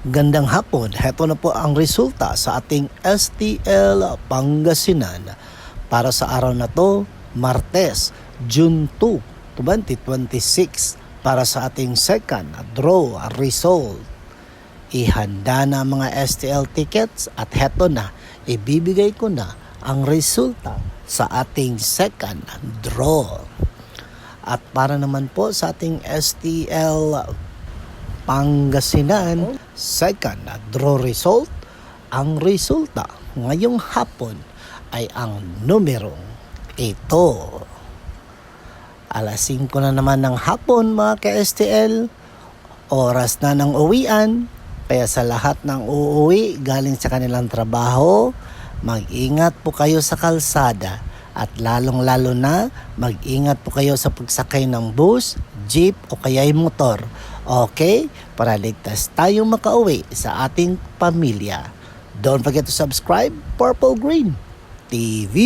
Gandang hapon, heto na po ang resulta sa ating STL Pangasinan para sa araw na to, Martes, June 2, 2026 para sa ating second draw result. Ihanda na mga STL tickets at heto na, ibibigay ko na ang resulta sa ating second draw. At para naman po sa ating STL Pangasinan second draw result, ang resulta ngayong hapon ay ang numerong ito. Alas 5 na naman ng hapon mga ka-STL, oras na ng uwian, kaya sa lahat ng uuwi galing sa kanilang trabaho, mag-ingat po kayo sa kalsada at lalong-lalo na mag-ingat po kayo sa pagsakay ng bus, jeep o kaya'y motor. Okay? Para ligtas tayong makauwi sa ating pamilya. Don't forget to subscribe Purple Green TV.